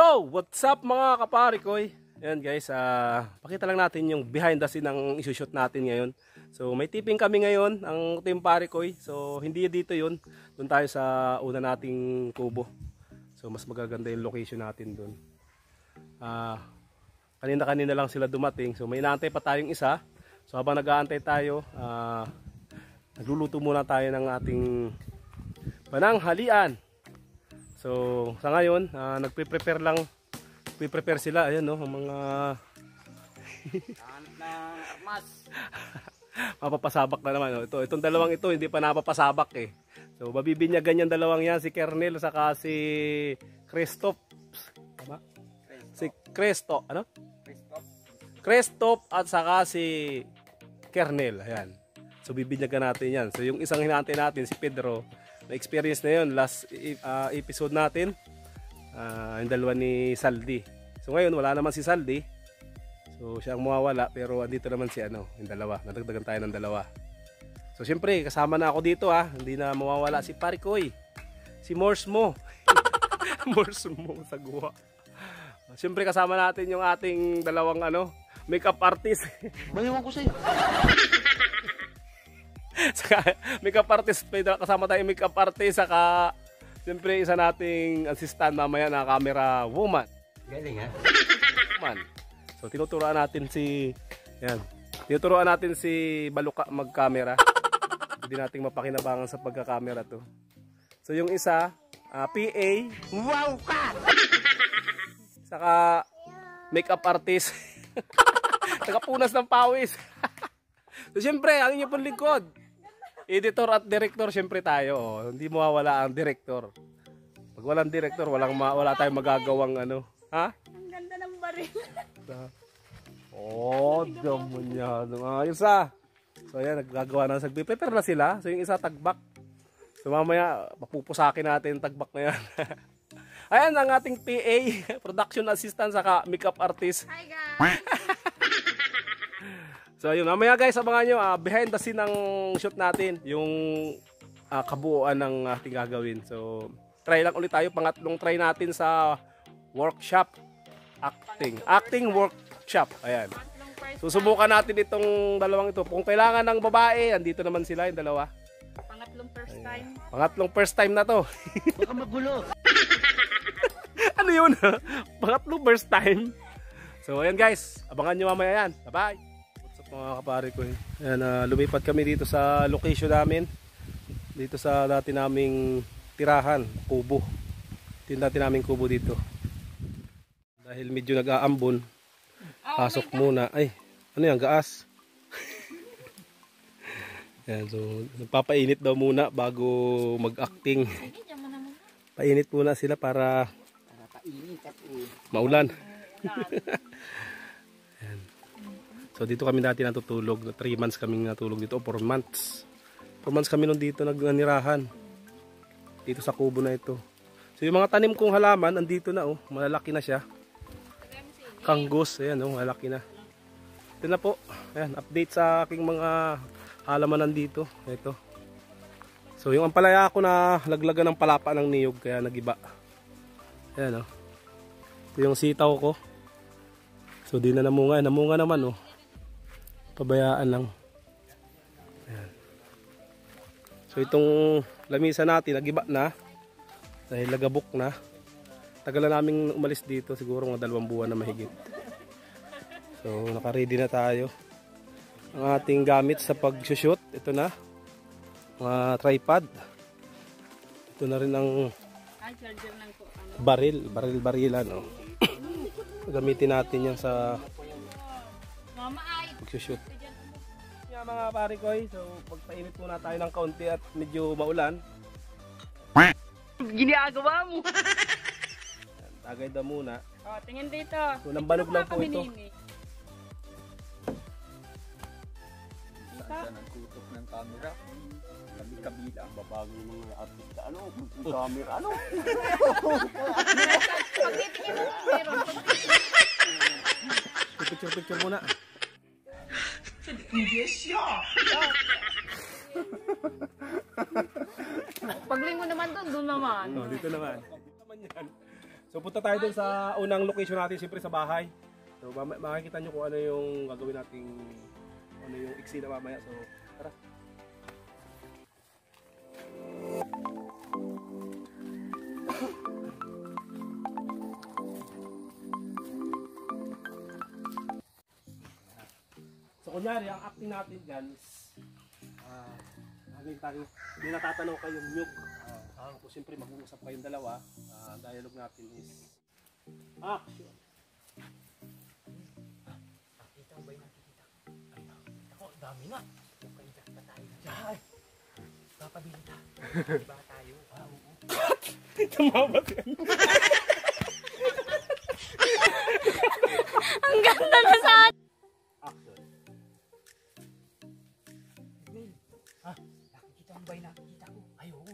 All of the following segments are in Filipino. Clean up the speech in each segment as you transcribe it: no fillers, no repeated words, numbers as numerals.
Yo! What's up mga kapari koy? Ayan guys, pakita lang natin yung behind the scene ng isushoot natin ngayon. So may tipping kami ngayon, ang team pare koy. So hindi dito yun, doon tayo sa una nating kubo. So mas magaganda yung location natin doon. Kanina-kanina lang sila dumating. So may inaantay pa tayong isa. So habang nag-aantay tayo, nagluluto muna tayo ng ating pananghalian. So sa ngayon, nagpe-prepare sila. Ayan no, ang mga armas. Mapapasabak na naman. Itong dalawang ito hindi pa napapasabak eh. So mabibinyagan yung dalawang yan, si Kernel saka si Christoph. Tama? Si Christoph, ano? Christoph at saka si Kernel. Ayan. So bibinyagan natin yan. So yung isang hinahantay natin si Pedro, na-experience na yun last episode natin. Yung dalawa ni Saldi. So ngayon wala naman si Saldi. So siya ang mawawala, pero andito naman si yung dalawa. Nadagdagan tayo ng dalawa. So syempre kasama na ako dito Hindi na mawawala si Parikoy. Si Morse mo. Morse mo sa guwa. Syempre kasama natin yung ating dalawang makeup artist. Mayroon ko sa'yo. Saka makeup artist, kasama tayo makeup artist, saka siyempre isa nating assistant mamaya na camera woman. Galing ha? Man. So tinuturuan natin si Baluka mag-camera. Hindi nating mapakinabangan sa pagka-camera to. So yung isa, PA, wow ka. Saka makeup artist. Tagapunas ng pawis. So siyempre, ang inyong pong lingkod, editor at director, siyempre tayo. Hindi mawawala ang director. Pag walang director, wala tayong magagawang ha? Ang ganda ng baril. Damo niya. Ayos So ayan, naggagawa na. Prepare na sila. So yung isa tagbak. So mamaya, papupusakin natin tagbak na yan. Ayan ang ating PA, production assistant, saka makeup artist. Hi guys! So ayun, mamaya guys, abangan nyo behind the scene ng shoot natin, yung kabuuan ng ating gagawin. So try lang ulit tayo, pangatlong try natin sa workshop, acting workshop. Ayan. Susubukan natin itong dalawang ito. Kung kailangan ng babae, andito naman sila yung dalawa. Pangatlong first time. Pangatlong first time na to. Baka magulo. Ano yun? Pangatlong first time. So ayan guys, abangan nyo mamaya yan. Bye bye. Mga kapare ko ayan, lumipat kami dito sa location namin, dito sa dati naming tirahan, kubo. Ito yung dati naming kubo dito. Dahil medyo nag-aambon, pasok muna. Ay, ano yan, gaas. Ayan, so nagpapainit daw muna bago mag-acting. Painit muna sila para maulan. So dito kami dati natutulog, 3 months kaming natulog dito, 4 months. 4 months kami nung dito nagnirahan. Dito sa kubo na ito. So yung mga tanim kong halaman, andito na malalaki na siya. Kanggos, ayan malalaki na. Ito na po, ayan, update sa aking mga halaman nandito. Ito. So yung ampalaya ko na laglagan ng palapa ng niyog, kaya nagiba. Ayan Ito yung sitaw ko. So di na namunga naman pabayaan lang. Ayan. So itong lamisa natin nagiba na dahil lagabok na. Tagal na naming umalis dito, siguro mga 2 buwan na mahigit. So naka-ready na tayo. Ang ating gamit sa pag-shoot, ito na. Mga tripod. Ito na rin ang barilan gamitin natin yan sa pag-shoot. Yan mga pare ko, so pagpainit muna tayo ng kaunti at medyo maulan. Ginagawa mo! Tagay daw muna. Tingin dito. So lambanog lang po ito. Saan nagkutok ng camera? Kabila ang babago ng mga artista. Camera? Pagtitingin mo meron. Picture muna. Paglingo naman doon naman. Dito naman. So punta tayo dun sa unang location natin, siyempre sa bahay. So makikita nyo kung ano yung gagawin nating, ano yung eksena mamaya. So tara. So kunyari, ang acting natin dyan is may natatanong kayong nyug. Kung siyempre mag-uusap kayong dalawa, dialogue natin is action. Nakita mo ba yung nakikita? Ako, dami na. Pagkaigat pa tayo dyan. Papabilita. Diba tayo? Oo. Tumawag yan. Ang ganda na sa atin. Action. Ha? Nakikita mo ba yung nakikita ko? Ay, oo.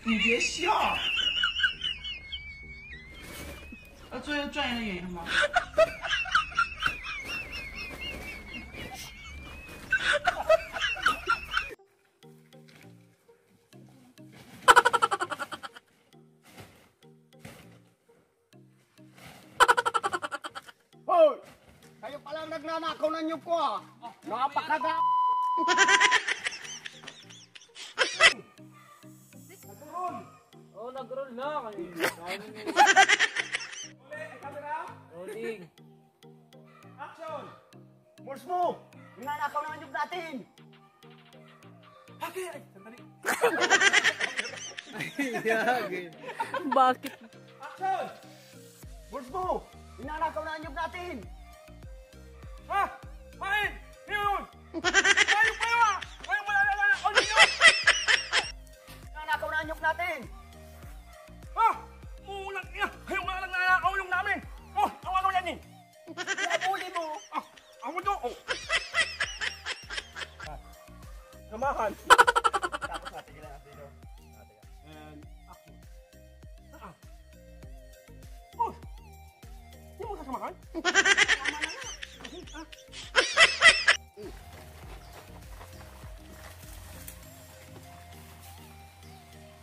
你别笑，做一个专业的演员吗？Hoy! Kayo palang nagnanakaw ng nyug ko ah! Napakaga... Oo, nag-roll na. Rolling. Action! Morse mo! Ninanakaw ng nyug natin! Bakit? Ay, sandali. Bakit? Action! Morse mo! Ninanakaw ng nyug natin! Ha? Bakit? Yun! Tayo pa yun! Kayong malalala ako ninyo! Ninanakaw ng nyug natin! Ha? Ulang ina! Kayong malalala ako yung namin! Oh! Ang ako yan eh! Pinabuli mo! Ah! Ako to! Oh! Samahan! Tapos natin sila natin dito. And action! Ah! Oh! Hindi mo sasamahan? Tama na nga!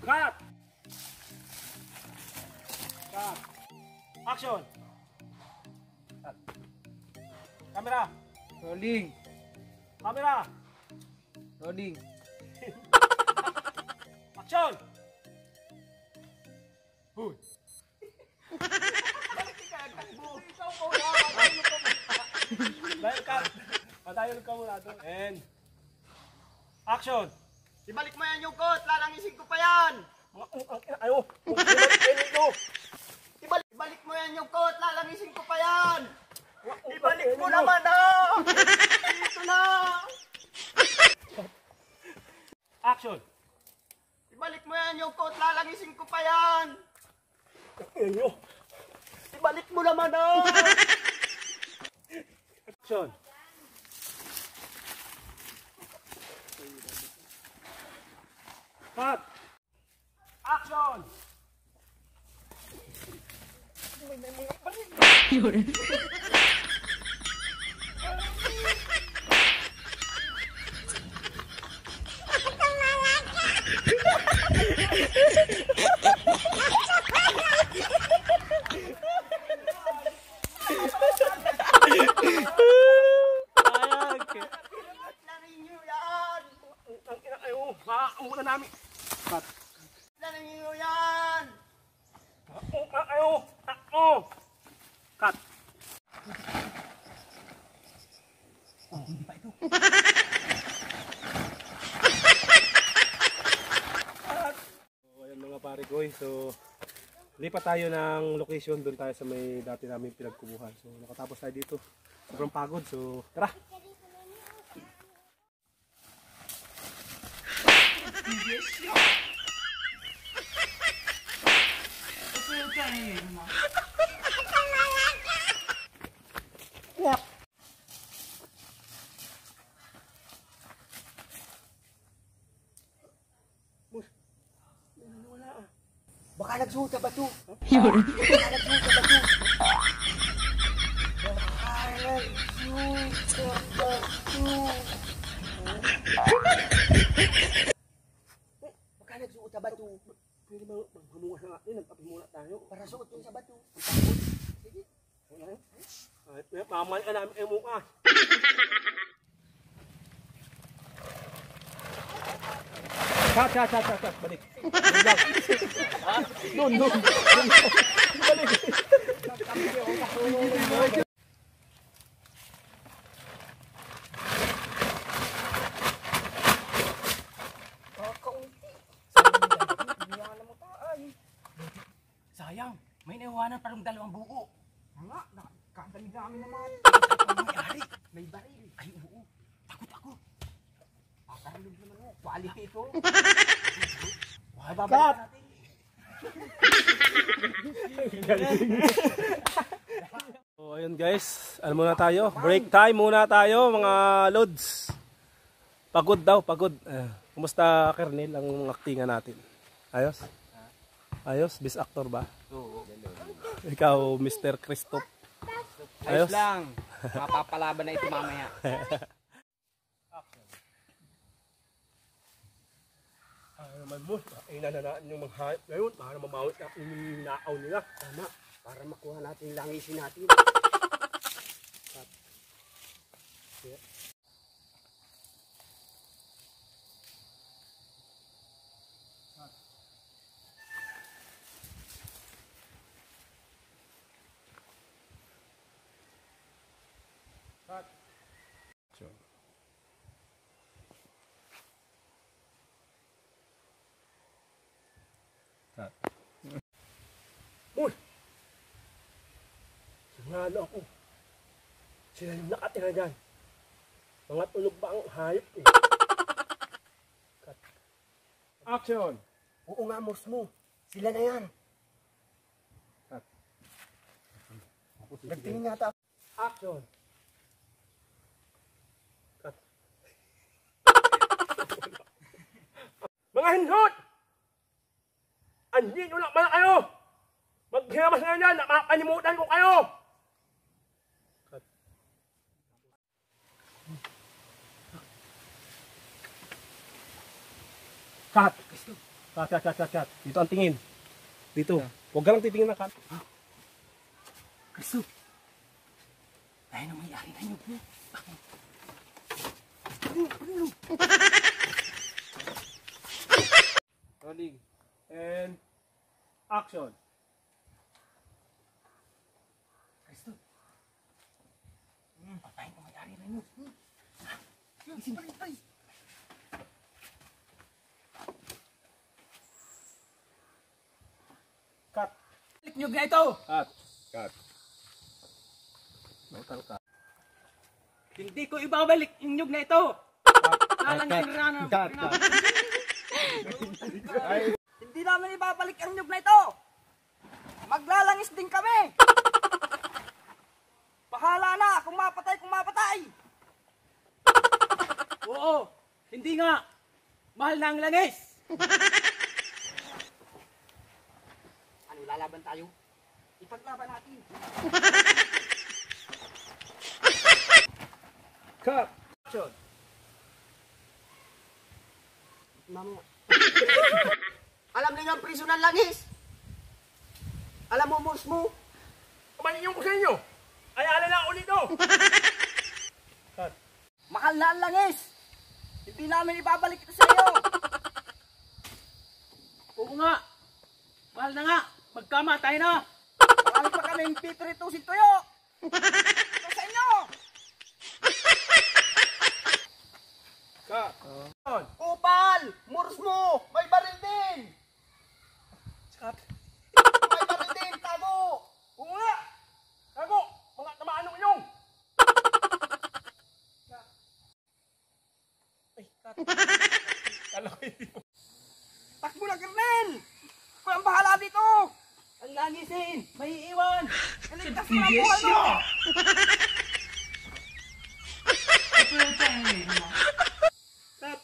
Cut! Cut! Action! Cut! Camera! Rolling. Camera! Rolling. Action! Huy! Dahil cut! Patayol ka muna doon. And action! Ibalik mo yan yung coat! Lalangisin ko pa yan! Ayo! Ibalik mo yan yung coat! Lalangisin ko pa yan! Ibalik mo naman na! Dito na! Action! Ibalik mo yan yung coat! Lalangisin ko pa yan! Ayo! Ibalik mo naman na! Action! Cut! Action! Lang inyo yan! Cut. Oh, hindi pa ito. So, ayan mga pare ko. So, lipat tayo ng location. Doon tayo sa may dati namin pinagkubuhan. So, nakatapos tayo dito. Sobrang pagod. So, tara! Baka nagsuot sa bato. Baka nagsuot sa bato. Baka nagsuot sa bato. Pwede ba maghamunga sa atin? Nagpapimuna tayo. Para suot yun sa bato. Sige. Wala. Mamali ka namin yung mukha. Cut. Balik. Doon. Balik. Sayang, may naiwanan parang dalawang buo. Nga, nakakadami-dami naman. May-ari, may baril. Ay, oo. Takot ako. Pakarulog naman mo. Quality ito. Babalik natin. So, ayun guys. Ano muna tayo? Break time muna tayo mga lods. Pagod daw, pagod. Kumusta Kernel ang aktingan natin? Ayos? Ayos? Best actor ba? Oo. Ikaw, Mr. Christoph. Ayos lang. Mapapalaban na ito mamaya. Naman mo, inananaan yung mga hayop ngayon para mamawit na yung nakaw nila. Tama, para makuha natin yung langisin natin. Uy! Sinalo ako. Sila yung nakatira dyan. Mga tulog pa ang hayop eh. Cut. Action! Oo nga, mo. Sila na yan. Nagtingin nga ta. Action! Cut. Mga hindot! Andin ulang pala kayo! Maghiyamas na yan! Nakakalimutan ko kayo! Cut. Cut. Dito ang tingin. Dito. Huwag ka lang titingin na cut. Kristo. Tayo na may-ari na yun. Rolling. And action. Kristo. Patayin ko may-ari na yun. Isin pa rin tayo. Cut. Balik nyo na ito. Cut. Nautal ka. Hindi ko ibabalik yung nyug na ito. Lalangin na. Hindi namin ibabalik ang nyug na ito. Maglalangis din kami. Bahala na kung mapatay. Oo, hindi nga. Mahal na ang langis. Ano, lalaban tayo? Ipaglaban natin. Cut. Action. Mamaya. Alam niyo ang priso ng langis? Alam mo, Mors mo? Kumanin yung ko sa inyo. Ay, alala ulit ito. Cut. Mahal na ang langis. Hindi namin ibabalik ito sa iyo. Oo nga. Mahal na nga. Magkamatay na. Marami pa daming pitritusin tuyo. Ito sa inyo. Kupal, murs mo, may baril din. May baril din, tago. Oo nga! Tago! Mga tamaan ng inyong! Ay, kat. Kala ko hindi mo. Takbo na, Kernel. Ako ang bahala dito. Ang langisin, may iiwan. Kaligtas mo ang buhay mo. Kat!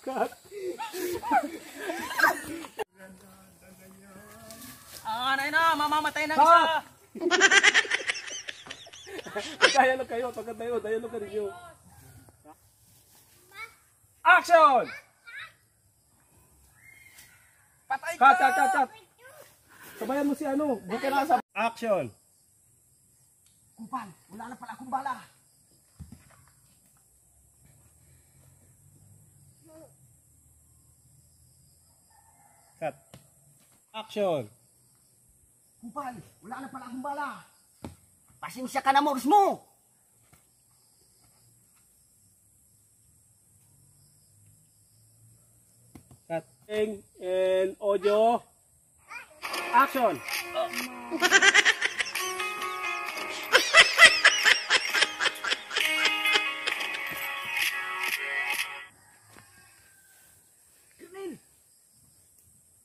Kat! Anay na, mamamatay na isa. Kaya lang kayo, pagkat tayo, dialogue ka ninyo. Action! Patay ka! Kat! Sabayan mo si ano, buka na sa action. Kupal, wala na pala akong bala. Kat. Action. Kupal, wala na pala akong bala. Pasensya ka na, mors mo. Cut. And audio. Action. Kernel!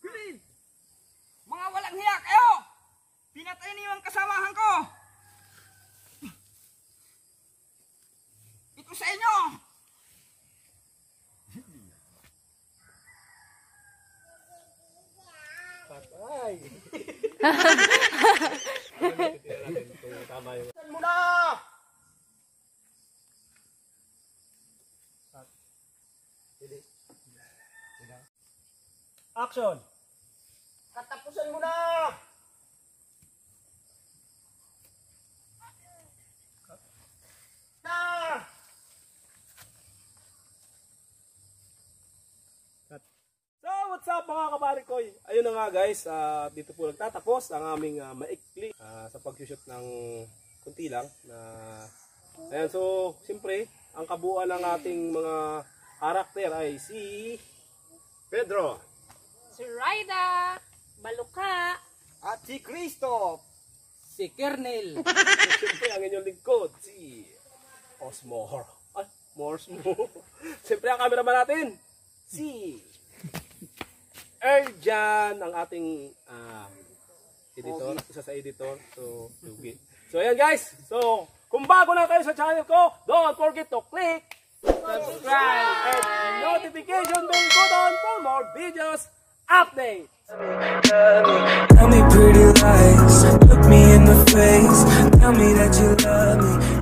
Kernel! Mga walang hiya kayo! Pinatay niyo ang kasamahan ko! Ito sa inyo! Patay. Tama yun. Saan mo na? Action. Katapusan mo na! So, what's up mga kabarikoy? Ayun na nga guys, dito po nagtatapos ang aming maikli sa pag-shoot ng kunti lang. Ayan, so, siyempre, ang kabuuan ng ating mga karakter ay si Pedro, Si Raida, Baluka, At si Christoph! Si Kernel. siyempre ang inyong lingkod, si Osmore. Ay, Morsmo. Siyempre ang cameraman natin, si Erjan, ang ating editor, isa sa editor. So, lugi. So, ayan guys. So, kung bago na kayo sa channel ko, don't forget to click subscribe and notification bell button for more videos updates. Tell me pretty lies, look me in the face. Tell me that you love me.